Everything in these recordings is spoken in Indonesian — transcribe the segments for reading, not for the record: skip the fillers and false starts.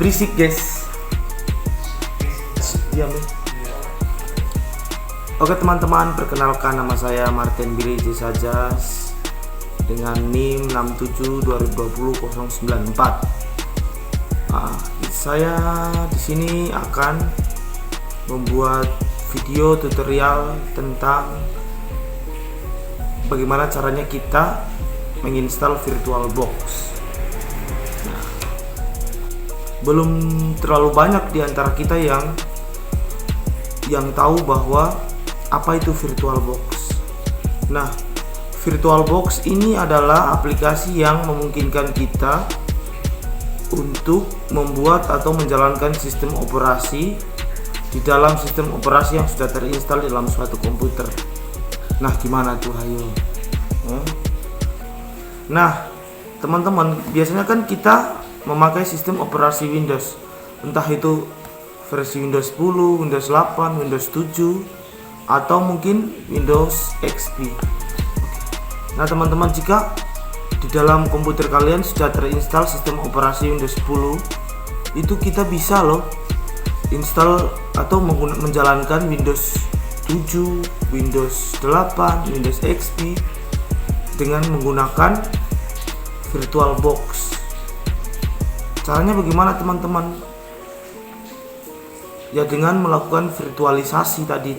berisik guys. Diam ya. Oke teman-teman, perkenalkan nama saya Martin Billy J Sajas dengan NIM 67202094. Saya di sini akan membuat video tutorial tentang bagaimana caranya kita menginstal VirtualBox. Nah, belum terlalu banyak di antara kita yang tahu bahwa apa itu VirtualBox. Nah, VirtualBox ini adalah aplikasi yang memungkinkan kita untuk membuat atau menjalankan sistem operasi di dalam sistem operasi yang sudah terinstal di dalam suatu komputer. Nah, gimana tuh, ayo? Nah, teman-teman, biasanya kan kita memakai sistem operasi Windows, entah itu versi Windows 10, Windows 8, Windows 7, atau mungkin Windows XP. Nah, teman-teman, jika di dalam komputer kalian sudah terinstall sistem operasi Windows 10, itu kita bisa loh install atau menjalankan Windows 7, Windows 8, Windows XP dengan menggunakan VirtualBox. Caranya bagaimana teman-teman? Ya dengan melakukan virtualisasi tadi.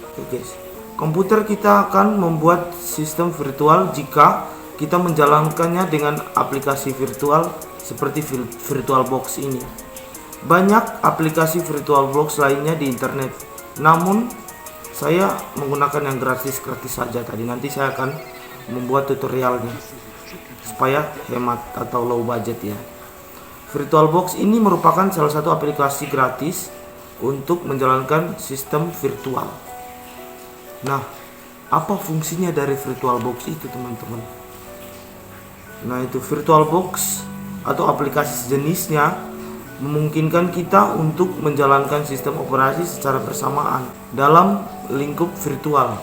Oke guys, komputer kita akan membuat sistem virtual jika kita menjalankannya dengan aplikasi virtual seperti VirtualBox ini. Banyak aplikasi VirtualBox lainnya di internet, namun saya menggunakan yang gratis saja tadi. Nanti saya akan membuat tutorialnya supaya hemat atau low budget ya. VirtualBox ini merupakan salah satu aplikasi gratis untuk menjalankan sistem virtual. Nah, apa fungsinya dari VirtualBox itu teman-teman? Nah, itu VirtualBox atau aplikasi sejenisnya memungkinkan kita untuk menjalankan sistem operasi secara bersamaan dalam lingkup virtual.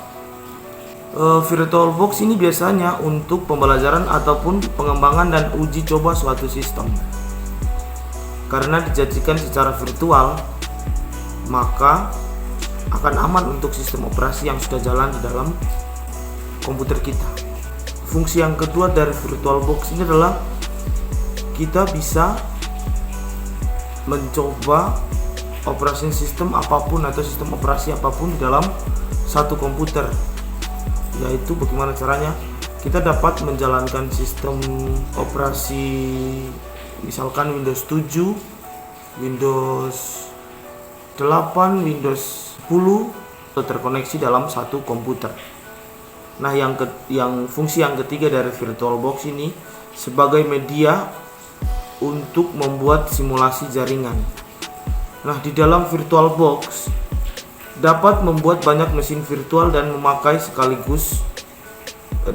VirtualBox ini biasanya untuk pembelajaran ataupun pengembangan dan uji coba suatu sistem. Karena dijadikan secara virtual, maka akan aman untuk sistem operasi yang sudah jalan di dalam komputer kita. Fungsi yang kedua dari VirtualBox ini adalah kita bisa mencoba operasi sistem apapun atau sistem operasi apapun di dalam satu komputer. Yaitu bagaimana caranya? Kita dapat menjalankan sistem operasi misalkan Windows 7, Windows 8, Windows 10 terkoneksi dalam satu komputer. Nah, yang fungsi yang ketiga dari VirtualBox ini sebagai media untuk membuat simulasi jaringan. Nah, di dalam VirtualBox dapat membuat banyak mesin virtual dan memakai sekaligus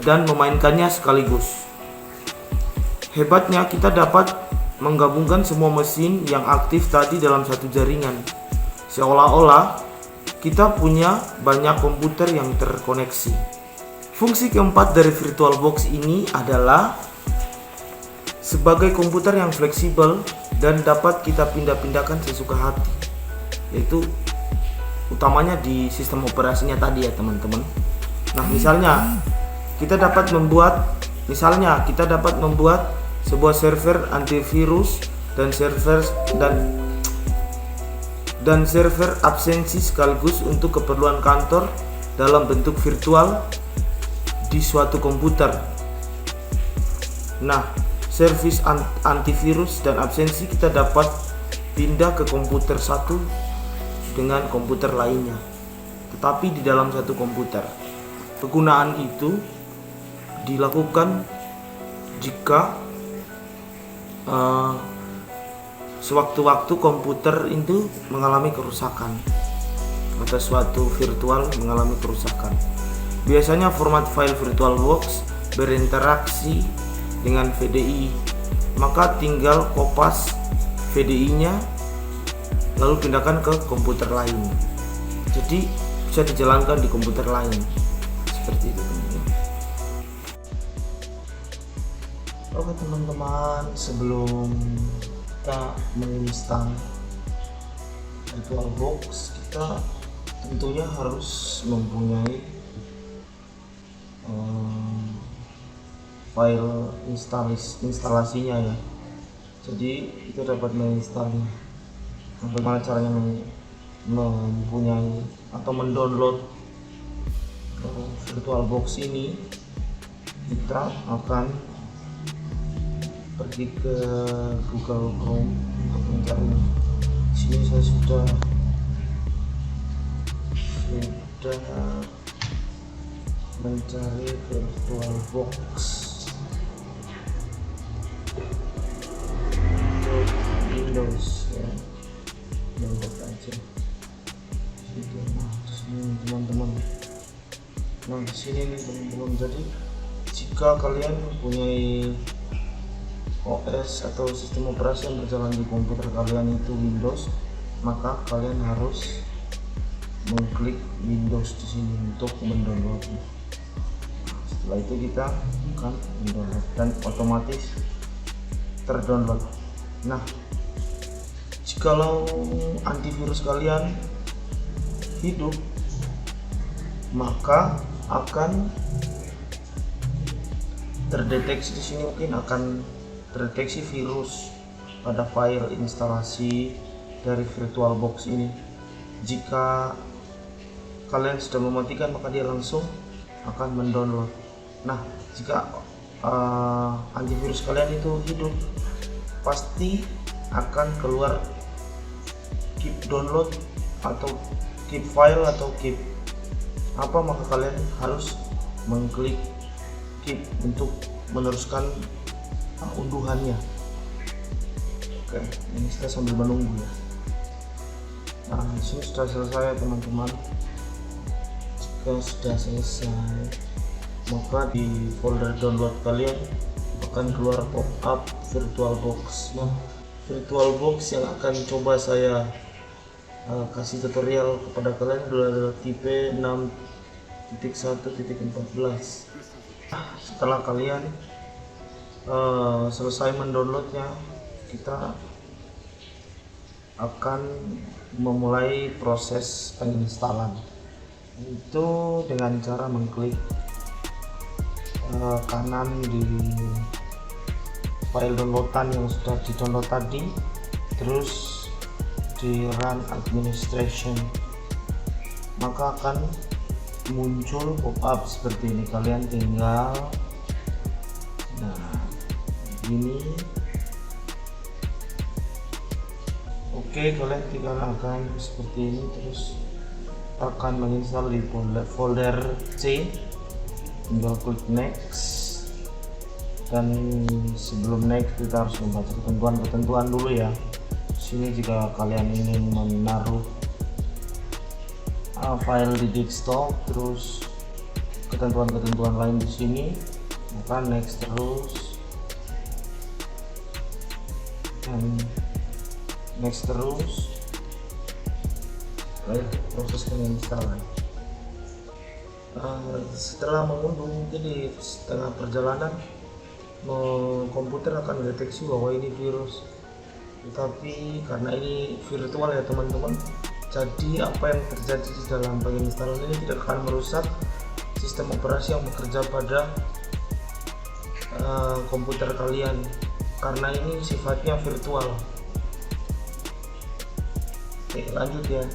dan memainkannya sekaligus. Hebatnya kita dapat menggabungkan semua mesin yang aktif tadi dalam satu jaringan. Seolah-olah kita punya banyak komputer yang terkoneksi. Fungsi keempat dari VirtualBox ini adalah sebagai komputer yang fleksibel dan dapat kita pindah-pindahkan sesuka hati. Yaitu utamanya di sistem operasinya tadi ya teman-teman. Nah, misalnya kita dapat membuat sebuah server antivirus dan server absensi sekaligus untuk keperluan kantor dalam bentuk virtual di suatu komputer. Nah, servis antivirus dan absensi kita dapat pindah ke komputer satu dengan komputer lainnya, tetapi di dalam satu komputer. Penggunaan itu dilakukan jika sewaktu-waktu komputer itu mengalami kerusakan atau suatu virtual mengalami kerusakan. Biasanya format file VirtualBox berinteraksi dengan VDI, maka tinggal kopas VDI-nya lalu pindahkan ke komputer lain. Jadi bisa dijalankan di komputer lain seperti itu teman-teman. Oke teman-teman, sebelum kita menginstal VirtualBox, kita tentunya harus mempunyai file instalasinya ya. Jadi kita dapat menginstalnya. Bagaimana caranya mempunyai atau mendownload VirtualBox ini? Kita akan pergi ke Google Chrome untuk mencari. Di sini saya sudah mencari VirtualBox untuk Windows ya, download aja. Sini teman-teman. Nah di sini nih teman-teman. Jadi jika kalian mempunyai OS atau sistem operasi yang berjalan di komputer kalian itu Windows, maka kalian harus mengklik Windows di sini untuk mendownload. Setelah itu kita akan mendownload dan otomatis terdownload. Nah, jikalau antivirus kalian hidup, maka akan terdeteksi di sini, mungkin akan terdeteksi virus pada file instalasi dari VirtualBox ini. Jika kalian sudah mematikan, maka dia langsung akan mendownload. Nah, jika antivirus kalian itu hidup, pasti akan keluar keep download atau keep file atau keep apa, maka kalian harus mengklik keep untuk meneruskan unduhannya. Oke, ini kita sambil menunggu ya. Nah, ini sudah selesai teman-teman. Jika sudah selesai, maka di folder download kalian akan keluar pop-up VirtualBox. Nah, VirtualBox yang akan coba saya kasih tutorial kepada kalian adalah tipe 6.1.14. Setelah kalian selesai mendownloadnya, kita akan memulai proses penginstalan. Itu dengan cara mengklik kanan di file downloadan yang sudah di download tadi, terus di run administration, maka akan muncul pop-up seperti ini. Kalian tinggal ini, oke, kalian tinggal akan seperti ini, terus akan menginstal di folder C, tinggal klik next. Dan sebelum next kita harus membaca ketentuan dulu ya. Sini jika kalian ingin menaruh file di desktop, terus ketentuan-ketentuan lain di sini, maka next terus dan next terus. Baik, proses penginstalan. Setelah mengunduh, mungkin di setengah perjalanan komputer akan mendeteksi bahwa ini virus, tetapi karena ini virtual ya teman-teman, jadi apa yang terjadi di dalam penginstalan ini tidak akan merusak sistem operasi yang bekerja pada komputer kalian, karena ini sifatnya virtual. Oke, lanjut ya.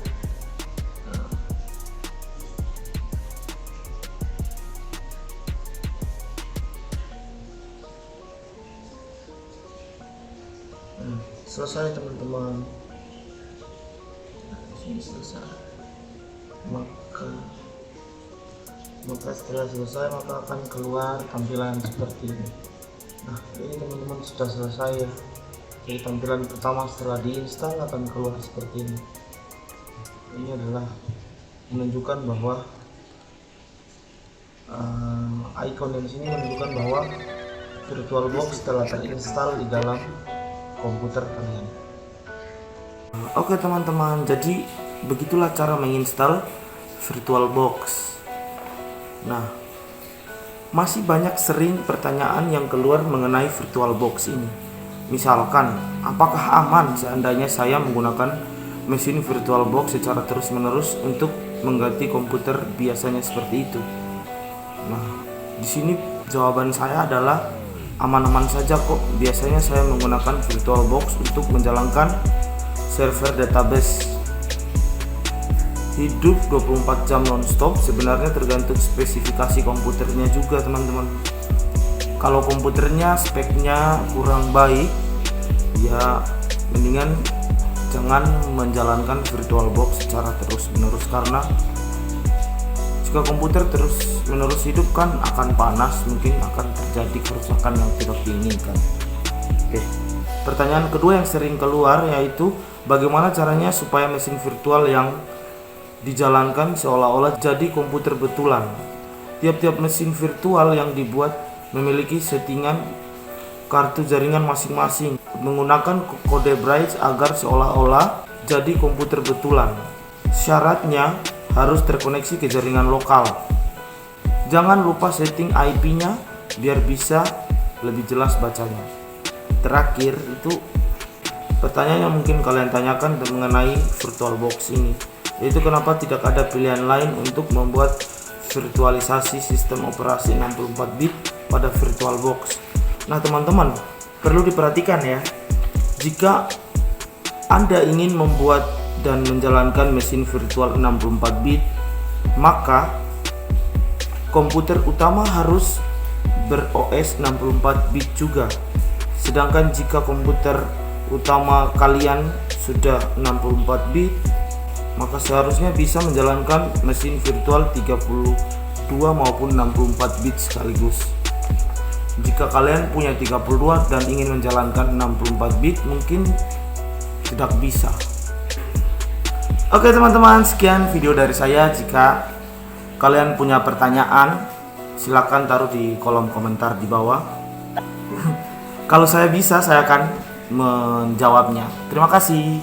Selesai teman-teman. Ini selesai. Maka setelah selesai, maka akan keluar tampilan seperti ini. Nah, ini teman-teman sudah selesai ya. Jadi tampilan pertama setelah diinstal akan keluar seperti ini. Ini adalah menunjukkan bahwa icon di sini menunjukkan bahwa VirtualBox telah terinstall di dalam komputer kalian. Oke teman-teman, jadi begitulah cara menginstal VirtualBox. Nah, masih banyak sering pertanyaan yang keluar mengenai VirtualBox ini. Misalkan, apakah aman seandainya saya menggunakan mesin VirtualBox secara terus-menerus untuk mengganti komputer biasanya seperti itu? Nah, di sini jawaban saya adalah aman-aman saja kok. Biasanya saya menggunakan VirtualBox untuk menjalankan server database. Hidup 24 jam non-stop, sebenarnya tergantung spesifikasi komputernya juga teman-teman. Kalau komputernya speknya kurang baik, ya mendingan jangan menjalankan VirtualBox secara terus-menerus, karena jika komputer terus-menerus hidup kan akan panas, mungkin akan terjadi kerusakan yang tidak diinginkan. Oke. Pertanyaan kedua yang sering keluar yaitu bagaimana caranya supaya mesin virtual yang dijalankan seolah-olah jadi komputer betulan. Tiap-tiap mesin virtual yang dibuat memiliki settingan kartu jaringan masing-masing menggunakan kode Bridge agar seolah-olah jadi komputer betulan. Syaratnya harus terkoneksi ke jaringan lokal. Jangan lupa setting IP-nya biar bisa lebih jelas bacanya. Terakhir itu pertanyaan yang mungkin kalian tanyakan mengenai VirtualBox ini, yaitu kenapa tidak ada pilihan lain untuk membuat virtualisasi sistem operasi 64 bit pada VirtualBox. Nah teman-teman, perlu diperhatikan ya, jika Anda ingin membuat dan menjalankan mesin virtual 64 bit, maka komputer utama harus ber-OS 64 bit juga. Sedangkan jika komputer utama kalian sudah 64 bit, maka seharusnya bisa menjalankan mesin virtual 32 maupun 64 bit sekaligus. Jika kalian punya 32 dan ingin menjalankan 64 bit, mungkin tidak bisa. Oke teman-teman, sekian video dari saya. Jika kalian punya pertanyaan, silahkan taruh di kolom komentar di bawah. Kalau saya bisa, saya akan menjawabnya. Terima kasih.